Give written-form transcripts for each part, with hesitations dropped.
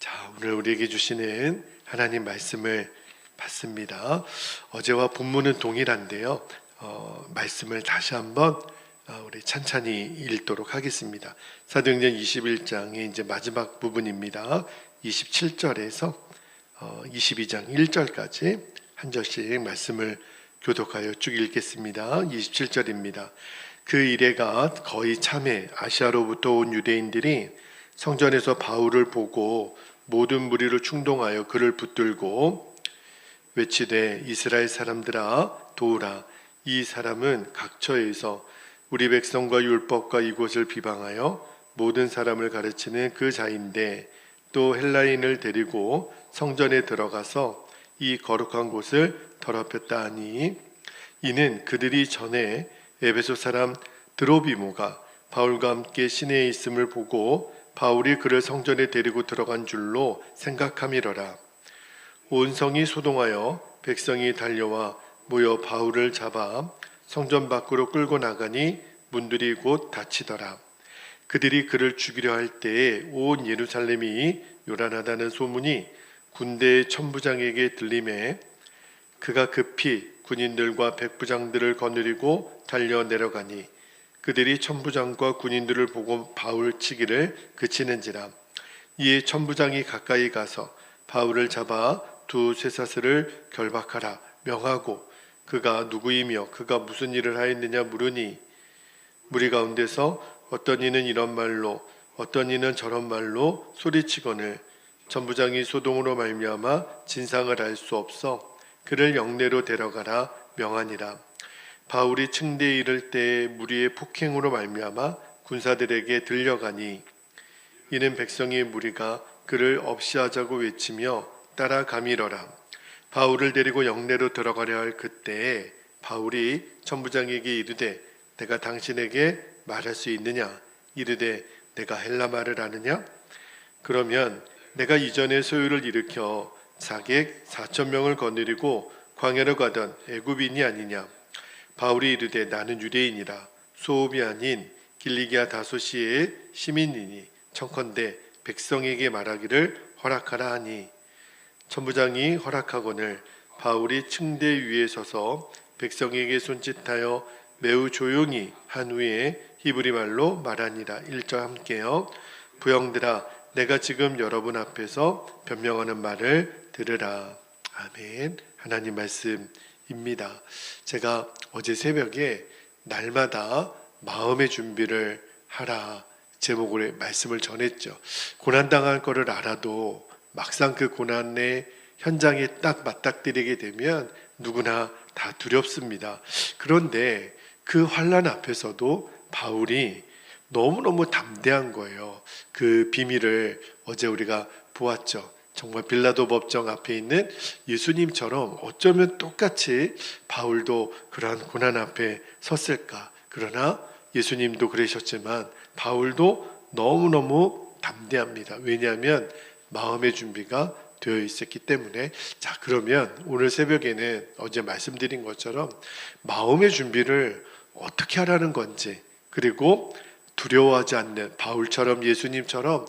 자, 오늘 우리에게 주시는 하나님 말씀을 받습니다. 어제와 본문은 동일한데요. 말씀을 다시 한번 우리 찬찬히 읽도록 하겠습니다. 사도행전 21장의 이제 마지막 부분입니다. 27절에서 22장 1절까지 한 절씩 말씀을 교독하여 쭉 읽겠습니다. 27절입니다. 그 이래가 거의 참에 아시아로부터 온 유대인들이 성전에서 바울을 보고 모든 무리를 충동하여 그를 붙들고 외치되 이스라엘 사람들아 도우라. 이 사람은 각처에서 우리 백성과 율법과 이곳을 비방하여 모든 사람을 가르치는 그 자인데 또 헬라인을 데리고 성전에 들어가서 이 거룩한 곳을 더럽혔다 하니 이는 그들이 전에 에베소 사람 드로비모가 바울과 함께 시내에 있음을 보고 바울이 그를 성전에 데리고 들어간 줄로 생각함이러라. 온 성이 소동하여 백성이 달려와 모여 바울을 잡아 성전 밖으로 끌고 나가니 문들이 곧 닫히더라. 그들이 그를 죽이려 할 때에 온 예루살렘이 요란하다는 소문이 군대의 천부장에게 들림에 그가 급히 군인들과 백부장들을 거느리고 달려 내려가니 그들이 천부장과 군인들을 보고 바울 치기를 그치는지라. 이에 천부장이 가까이 가서 바울을 잡아 두 쇠사슬을 결박하라 명하고 그가 누구이며 그가 무슨 일을 하였느냐 물으니 무리 가운데서 어떤 이는 이런 말로 어떤 이는 저런 말로 소리치거늘 천부장이 소동으로 말미암아 진상을 알 수 없어 그를 영내로 데려가라 명하니라. 바울이 층대에 이를 때에 무리의 폭행으로 말미암아 군사들에게 들려가니 이는 백성의 무리가 그를 없이하자고 외치며 따라가미러라. 바울을 데리고 영내로 들어가려 할 그때에 바울이 천부장에게 이르되 내가 당신에게 말할 수 있느냐 이르되 내가 헬라 말을 아느냐 그러면 내가 이전에 소요를 일으켜 자객 4,000명을 거느리고 광야로 가던 애굽인이 아니냐. 바울이 이르되 나는 유대인이라 소읍이 아닌 길리기아 다소시의 시민이니 청컨대 백성에게 말하기를 허락하라 하니 천부장이 허락하거늘 바울이 층대 위에 서서 백성에게 손짓하여 매우 조용히 한 후에 히브리 말로 말하니라. 1절 함께요. 부형들아 내가 지금 여러분 앞에서 변명하는 말을 들으라. 아멘. 하나님 말씀입니다. 제가 어제 새벽에 날마다 마음의 준비를 하라 제목으로 말씀을 전했죠. 고난당할 거를 알아도 막상 그 고난의 현장에 딱 맞닥뜨리게 되면 누구나 다 두렵습니다. 그런데 그 환난 앞에서도 바울이 너무너무 담대한 거예요. 그 비밀을 어제 우리가 보았죠. 정말 빌라도 법정 앞에 있는 예수님처럼 어쩌면 똑같이 바울도 그러한 고난 앞에 섰을까. 그러나 예수님도 그러셨지만 바울도 너무너무 담대합니다. 왜냐하면 마음의 준비가 되어 있었기 때문에. 자, 그러면 오늘 새벽에는 어제 말씀드린 것처럼 마음의 준비를 어떻게 하라는 건지, 그리고 두려워하지 않는, 바울처럼 예수님처럼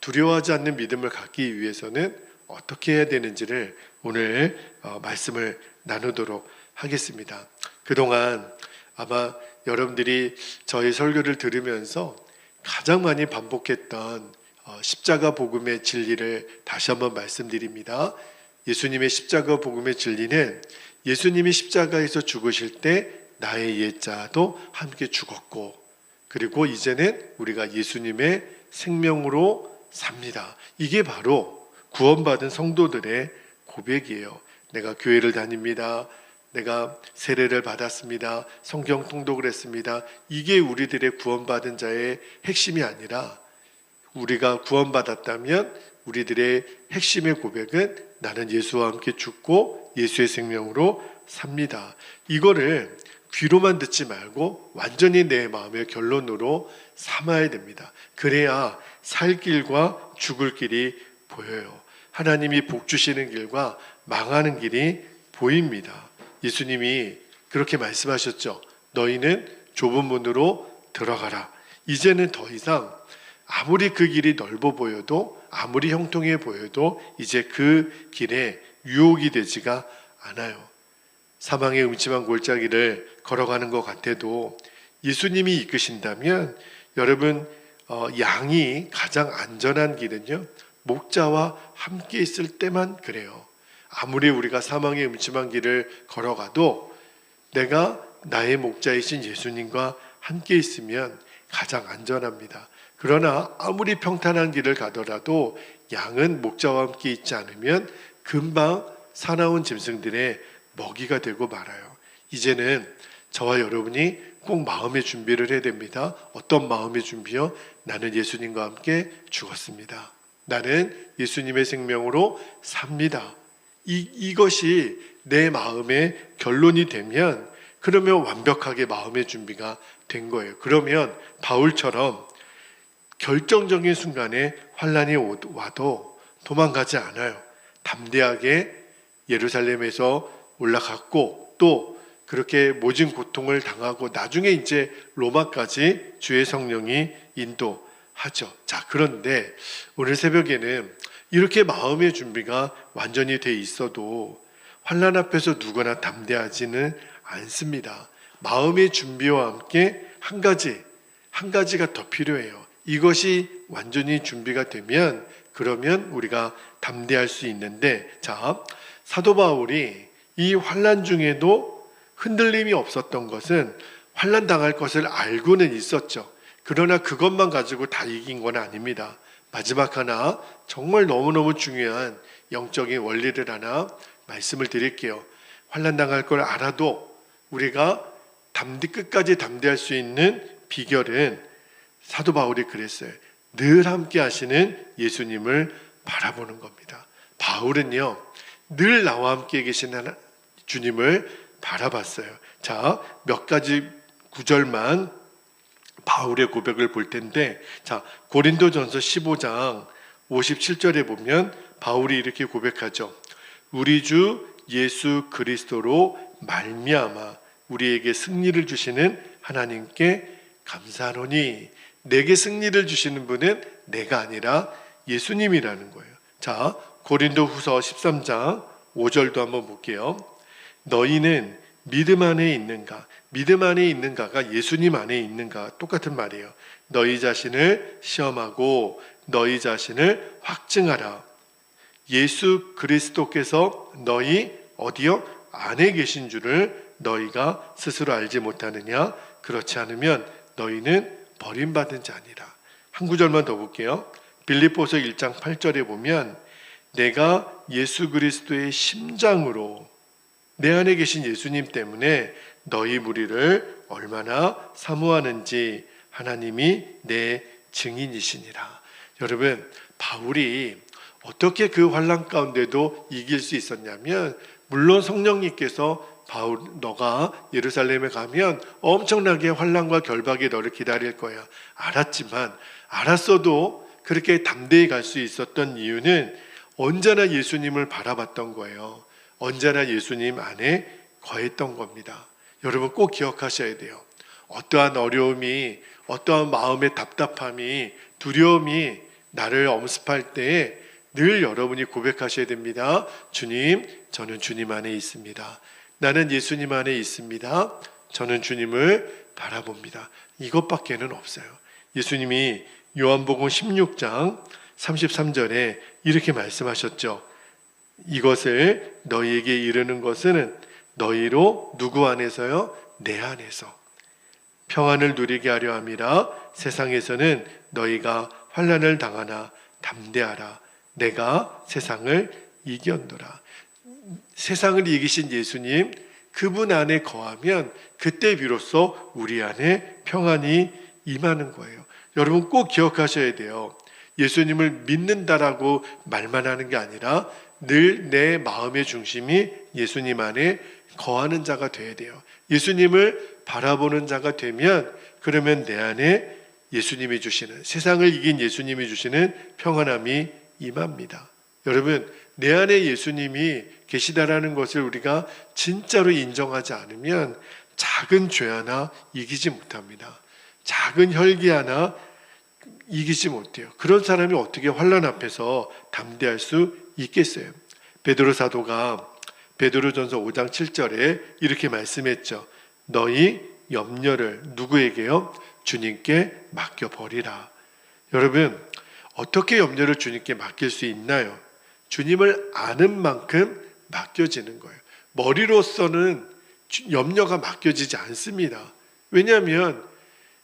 두려워하지 않는 믿음을 갖기 위해서는 어떻게 해야 되는지를 오늘 말씀을 나누도록 하겠습니다. 그동안 아마 여러분들이 저희 설교를 들으면서 가장 많이 반복했던 십자가 복음의 진리를 다시 한번 말씀드립니다. 예수님의 십자가 복음의 진리는 예수님이 십자가에서 죽으실 때 나의 옛자도 함께 죽었고, 그리고 이제는 우리가 예수님의 생명으로 삽니다. 이게 바로 구원받은 성도들의 고백이에요. 내가 교회를 다닙니다. 내가 세례를 받았습니다. 성경 통독을 했습니다. 이게 우리들의 구원받은 자의 핵심이 아니라, 우리가 구원받았다면 우리들의 핵심의 고백은 나는 예수와 함께 죽고 예수의 생명으로 삽니다. 이거를 귀로만 듣지 말고 완전히 내 마음의 결론으로 삼아야 됩니다. 그래야 살 길과 죽을 길이 보여요. 하나님이 복 주시는 길과 망하는 길이 보입니다. 예수님이 그렇게 말씀하셨죠. 너희는 좁은 문으로 들어가라. 이제는 더 이상 아무리 그 길이 넓어 보여도, 아무리 형통해 보여도 이제 그 길에 유혹이 되지가 않아요. 사망의 음침한 골짜기를 걸어가는 것 같아도 예수님이 이끄신다면 여러분, 양이 가장 안전한 길은요, 목자와 함께 있을 때만 그래요. 아무리 우리가 사망의 음침한 길을 걸어가도 내가 나의 목자이신 예수님과 함께 있으면 가장 안전합니다. 그러나 아무리 평탄한 길을 가더라도 양은 목자와 함께 있지 않으면 금방 사나운 짐승들의 먹이가 되고 말아요. 이제는 저와 여러분이 꼭 마음의 준비를 해야 됩니다. 어떤 마음의 준비요? 나는 예수님과 함께 죽었습니다. 나는 예수님의 생명으로 삽니다. 이것이 내 마음의 결론이 되면, 그러면 완벽하게 마음의 준비가 된 거예요. 그러면 바울처럼 결정적인 순간에 환난이 와도 도망가지 않아요. 담대하게 예루살렘에서 올라갔고, 또 그렇게 모진 고통을 당하고 나중에 이제 로마까지 주의 성령이 인도하죠. 자, 그런데 오늘 새벽에는 이렇게 마음의 준비가 완전히 돼 있어도 환난 앞에서 누구나 담대하지는 않습니다. 마음의 준비와 함께 한 가지가 더 필요해요. 이것이 완전히 준비가 되면, 그러면 우리가 담대할 수 있는데, 자, 사도 바울이 이 환난 중에도 흔들림이 없었던 것은 환난 당할 것을 알고는 있었죠. 그러나 그것만 가지고 다 이긴 건 아닙니다. 마지막 하나, 정말 너무너무 중요한 영적인 원리를 하나 말씀을 드릴게요. 환난 당할 걸 알아도 우리가 끝까지 담대할 수 있는 비결은, 사도 바울이 그랬어요. 늘 함께 하시는 예수님을 바라보는 겁니다. 바울은요, 늘 나와 함께 계신 주님을 바라봤어요. 자, 몇 가지 구절만 바울의 고백을 볼 텐데, 자, 고린도전서 15장 57절에 보면 바울이 이렇게 고백하죠. 우리 주 예수 그리스도로 말미암아 우리에게 승리를 주시는 하나님께 감사하노니. 내게 승리를 주시는 분은 내가 아니라 예수님이라는 거예요. 자, 고린도후서 13장 5절도 한번 볼게요. 너희는 믿음 안에 있는가? 믿음 안에 있는가가 예수님 안에 있는가 똑같은 말이에요. 너희 자신을 시험하고 너희 자신을 확증하라. 예수 그리스도께서 너희 어디요? 안에 계신 줄을 너희가 스스로 알지 못하느냐? 그렇지 않으면 너희는 버림받은 자니라. 한 구절만 더 볼게요. 빌립보서 1장 8절에 보면 내가 예수 그리스도의 심장으로, 내 안에 계신 예수님 때문에 너희 무리를 얼마나 사모하는지 하나님이 내 증인이시니라. 여러분, 바울이 어떻게 그 환난 가운데도 이길 수 있었냐면, 물론 성령님께서 바울, 너가 예루살렘에 가면 엄청나게 환난과 결박이 너를 기다릴 거야, 알았어도 그렇게 담대히 갈 수 있었던 이유는 언제나 예수님을 바라봤던 거예요. 언제나 예수님 안에 거했던 겁니다. 여러분 꼭 기억하셔야 돼요. 어떠한 어려움이, 어떠한 마음의 답답함이, 두려움이 나를 엄습할 때에 늘 여러분이 고백하셔야 됩니다. 주님, 저는 주님 안에 있습니다. 나는 예수님 안에 있습니다. 저는 주님을 바라봅니다. 이것밖에는 없어요. 예수님이 요한복음 16장 33절에 이렇게 말씀하셨죠. 이것을 너희에게 이르는 것은 너희로 누구 안에서요? 내 안에서 평안을 누리게 하려 함이라. 세상에서는 너희가 환난을 당하나 담대하라. 내가 세상을 이겼노라. 세상을 이기신 예수님, 그분 안에 거하면 그때 비로소 우리 안에 평안이 임하는 거예요. 여러분 꼭 기억하셔야 돼요. 예수님을 믿는다라고 말만 하는 게 아니라 늘 내 마음의 중심이 예수님 안에 거하는 자가 되어야 돼요. 예수님을 바라보는 자가 되면, 그러면 내 안에 예수님이 주시는, 세상을 이긴 예수님이 주시는 평안함이 임합니다. 여러분, 내 안에 예수님이 계시다라는 것을 우리가 진짜로 인정하지 않으면 작은 죄 하나 이기지 못합니다. 작은 혈기 하나 이기지 못해요. 그런 사람이 어떻게 환난 앞에서 담대할 수 있겠어요? 베드로 사도가 베드로전서 5장 7절에 이렇게 말씀했죠. 너희 염려를 누구에게요? 주님께 맡겨버리라. 여러분, 어떻게 염려를 주님께 맡길 수 있나요? 주님을 아는 만큼 맡겨지는 거예요. 머리로서는 염려가 맡겨지지 않습니다. 왜냐하면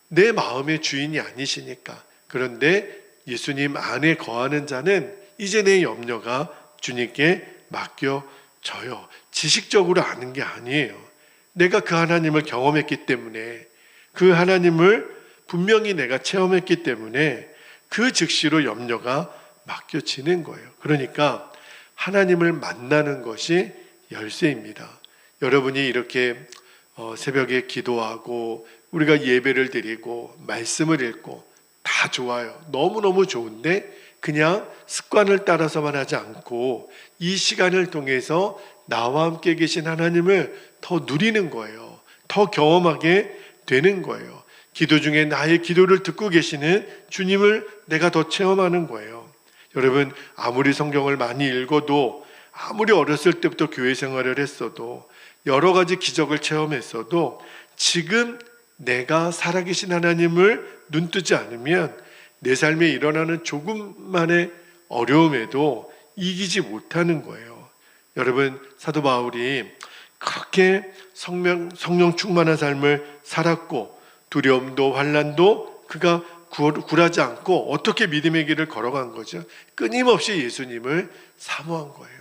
내 마음의 주인이 아니시니까. 그런데 예수님 안에 거하는 자는 이제 내 염려가 주님께 맡겨져요. 지식적으로 아는 게 아니에요. 내가 그 하나님을 경험했기 때문에, 그 하나님을 분명히 내가 체험했기 때문에 그 즉시로 염려가 맡겨지는 거예요. 그러니까 하나님을 만나는 것이 열쇠입니다. 여러분이 이렇게 새벽에 기도하고 우리가 예배를 드리고 말씀을 읽고 다 좋아요. 너무너무 좋은데 그냥 습관을 따라서만 하지 않고 이 시간을 통해서 나와 함께 계신 하나님을 더 누리는 거예요. 더 경험하게 되는 거예요. 기도 중에 나의 기도를 듣고 계시는 주님을 내가 더 체험하는 거예요. 여러분, 아무리 성경을 많이 읽어도, 아무리 어렸을 때부터 교회 생활을 했어도, 여러 가지 기적을 체험했어도 지금 내가 살아계신 하나님을 눈뜨지 않으면 내 삶에 일어나는 조금만의 어려움에도 이기지 못하는 거예요. 여러분, 사도 바울이 그렇게 성령 충만한 삶을 살았고 두려움도 환난도 그가 굴하지 않고 어떻게 믿음의 길을 걸어간 거죠? 끊임없이 예수님을 사모한 거예요.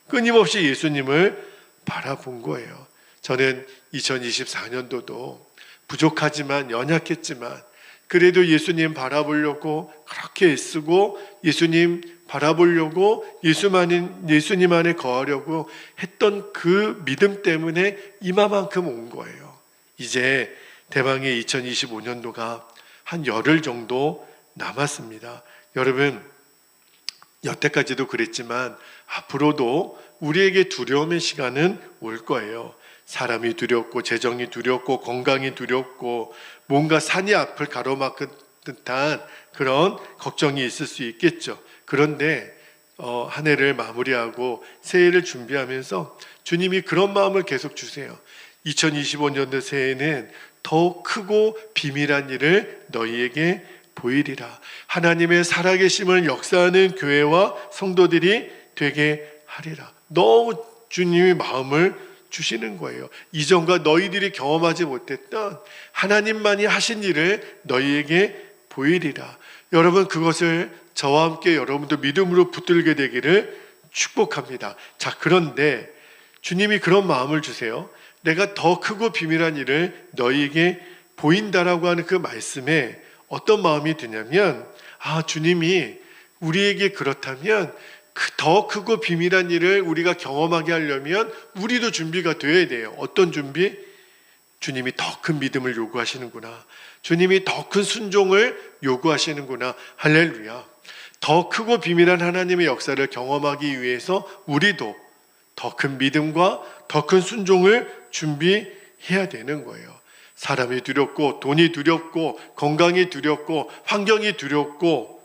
끊임없이 예수님을 바라본 거예요. 저는 2024년도도 부족하지만 연약했지만 그래도 예수님 바라보려고 그렇게 애쓰고 예수님 바라보려고 예수님 안에 거하려고 했던 그 믿음 때문에 이마만큼 온 거예요. 이제 대망의 2025년도가 한 열흘 정도 남았습니다. 여러분, 여태까지도 그랬지만 앞으로도 우리에게 두려움의 시간은 올 거예요. 사람이 두렵고 재정이 두렵고 건강이 두렵고 뭔가 산이 앞을 가로막은 듯한 그런 걱정이 있을 수 있겠죠. 그런데 한 해를 마무리하고 새해를 준비하면서 주님이 그런 마음을 계속 주세요. 2025년도 새해에는 더 크고 비밀한 일을 너희에게 보이리라. 하나님의 살아계심을 역사하는 교회와 성도들이 되게 하리라. 너무 주님이 마음을 주시는 거예요. 이전과 너희들이 경험하지 못했던 하나님만이 하신 일을 너희에게 보이리라. 여러분, 그것을 저와 함께 여러분도 믿음으로 붙들게 되기를 축복합니다. 자, 그런데 주님이 그런 마음을 주세요. 내가 더 크고 비밀한 일을 너희에게 보인다라고 하는 그 말씀에 어떤 마음이 드냐면, 주님이 우리에게 그렇다면 더 크고 비밀한 일을 우리가 경험하게 하려면 우리도 준비가 되어야 돼요. 어떤 준비? 주님이 더 큰 믿음을 요구하시는구나. 주님이 더 큰 순종을 요구하시는구나. 할렐루야. 더 크고 비밀한 하나님의 역사를 경험하기 위해서 우리도 더 큰 믿음과 더 큰 순종을 준비해야 되는 거예요. 사람이 두렵고 돈이 두렵고 건강이 두렵고 환경이 두렵고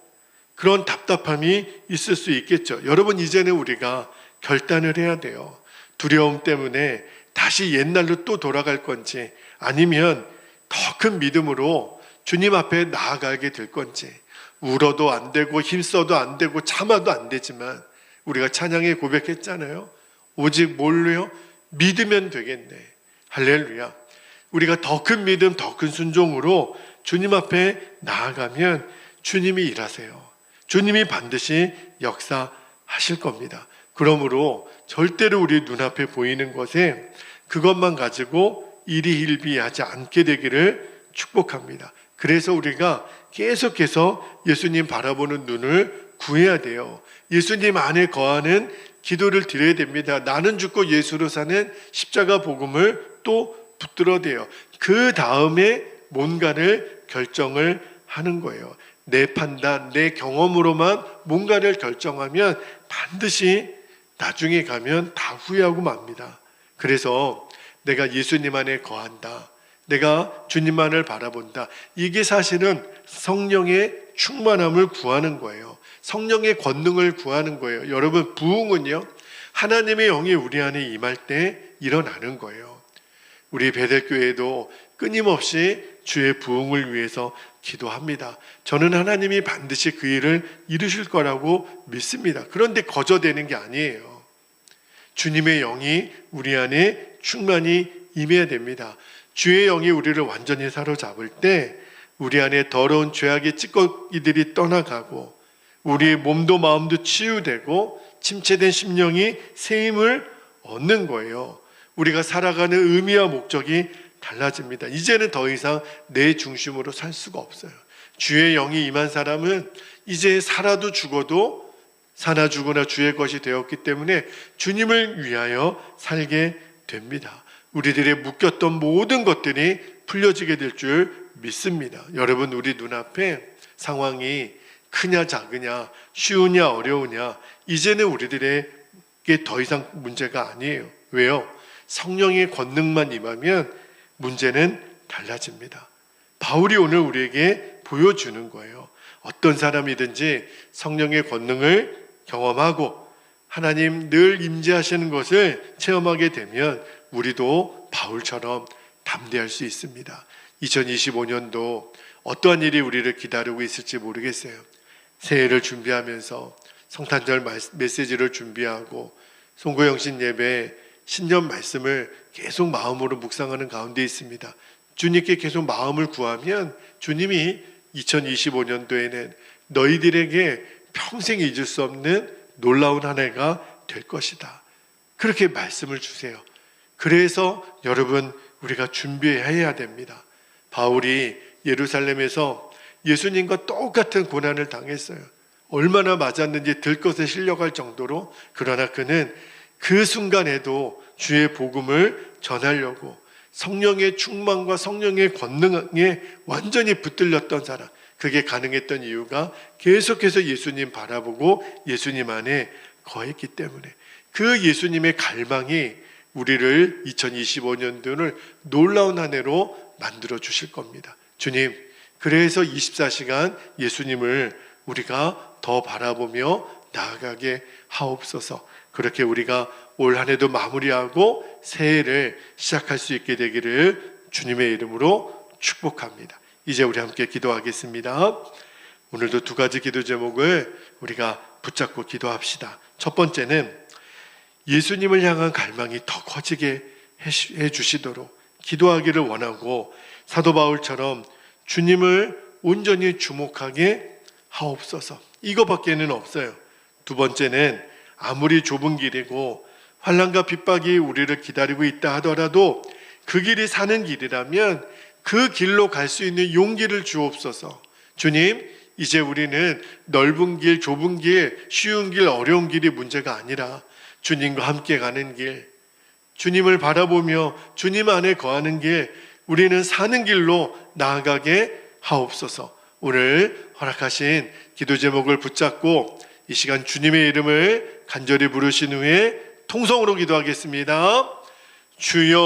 그런 답답함이 있을 수 있겠죠. 여러분, 이제는 우리가 결단을 해야 돼요. 두려움 때문에 다시 옛날로 또 돌아갈 건지 아니면 더 큰 믿음으로 주님 앞에 나아가게 될 건지. 울어도 안 되고 힘써도 안 되고 참아도 안 되지만 우리가 찬양에 고백했잖아요. 오직 뭘로요? 믿으면 되겠네. 할렐루야. 우리가 더 큰 믿음, 더 큰 순종으로 주님 앞에 나아가면 주님이 일하세요. 주님이 반드시 역사하실 겁니다. 그러므로 절대로 우리 눈앞에 보이는 것에 그것만 가지고 일희일비하지 않게 되기를 축복합니다. 그래서 우리가 계속해서 예수님 바라보는 눈을 구해야 돼요. 예수님 안에 거하는 기도를 드려야 됩니다. 나는 죽고 예수로 사는 십자가 복음을 또 붙들어야 돼요. 그 다음에 뭔가를 결정을 하는 거예요. 내 판단, 내 경험으로만 뭔가를 결정하면 반드시 나중에 가면 다 후회하고 맙니다. 그래서 내가 예수님 안에 거한다. 내가 주님만을 바라본다. 이게 사실은 성령의 충만함을 구하는 거예요. 성령의 권능을 구하는 거예요. 여러분, 부흥은요, 하나님의 영이 우리 안에 임할 때 일어나는 거예요. 우리 베델교회도 끊임없이 주의 부흥을 위해서 기도합니다. 저는 하나님이 반드시 그 일을 이루실 거라고 믿습니다. 그런데 거저되는 게 아니에요. 주님의 영이 우리 안에 충만히 임해야 됩니다. 주의 영이 우리를 완전히 사로잡을 때 우리 안에 더러운 죄악의 찌꺼기들이 떠나가고 우리의 몸도 마음도 치유되고 침체된 심령이 새 힘을 얻는 거예요. 우리가 살아가는 의미와 목적이 달라집니다. 이제는 더 이상 내 중심으로 살 수가 없어요. 주의 영이 임한 사람은 이제 살아도 죽어도 사나 죽으나 주의 것이 되었기 때문에 주님을 위하여 살게 됩니다. 우리들의 묶였던 모든 것들이 풀려지게 될 줄 믿습니다. 여러분, 우리 눈앞에 상황이 크냐 작으냐 쉬우냐 어려우냐 이제는 우리들에게 더 이상 문제가 아니에요. 왜요? 성령의 권능만 임하면 문제는 달라집니다. 바울이 오늘 우리에게 보여주는 거예요. 어떤 사람이든지 성령의 권능을 경험하고 하나님 늘 임재하시는 것을 체험하게 되면 우리도 바울처럼 담대할 수 있습니다. 2025년도 어떠한 일이 우리를 기다리고 있을지 모르겠어요. 새해를 준비하면서 성탄절 메시지를 준비하고 송구영신 예배 신년 말씀을 계속 마음으로 묵상하는 가운데 있습니다. 주님께 계속 마음을 구하면 주님이 2025년도에는 너희들에게 평생 잊을 수 없는 놀라운 한 해가 될 것이다. 그렇게 말씀을 주세요. 그래서 여러분, 우리가 준비해야 됩니다. 바울이 예루살렘에서 예수님과 똑같은 고난을 당했어요. 얼마나 맞았는지 들것에 실려갈 정도로. 그러나 그는 그 순간에도 주의 복음을 전하려고 성령의 충만과 성령의 권능에 완전히 붙들렸던 사람, 그게 가능했던 이유가 계속해서 예수님 바라보고 예수님 안에 거했기 때문에. 그 예수님의 갈망이 우리를 2025년도를 놀라운 한 해로 만들어 주실 겁니다. 주님, 그래서 24시간 예수님을 우리가 더 바라보며 나아가게 하옵소서. 그렇게 우리가 올 한 해도 마무리하고 새해를 시작할 수 있게 되기를 주님의 이름으로 축복합니다. 이제 우리 함께 기도하겠습니다. 오늘도 두 가지 기도 제목을 우리가 붙잡고 기도합시다. 첫 번째는 예수님을 향한 갈망이 더 커지게 해주시도록 기도하기를 원하고 사도 바울처럼 주님을 온전히 주목하게 하옵소서. 이거밖에는 없어요. 두 번째는 아무리 좁은 길이고 환난과 핍박이 우리를 기다리고 있다 하더라도 그 길이 사는 길이라면 그 길로 갈 수 있는 용기를 주옵소서. 주님, 이제 우리는 넓은 길, 좁은 길, 쉬운 길, 어려운 길이 문제가 아니라 주님과 함께 가는 길, 주님을 바라보며 주님 안에 거하는 길, 우리는 사는 길로 나아가게 하옵소서. 오늘 허락하신 기도 제목을 붙잡고 이 시간 주님의 이름을 간절히 부르신 후에 통성으로 기도하겠습니다. 주여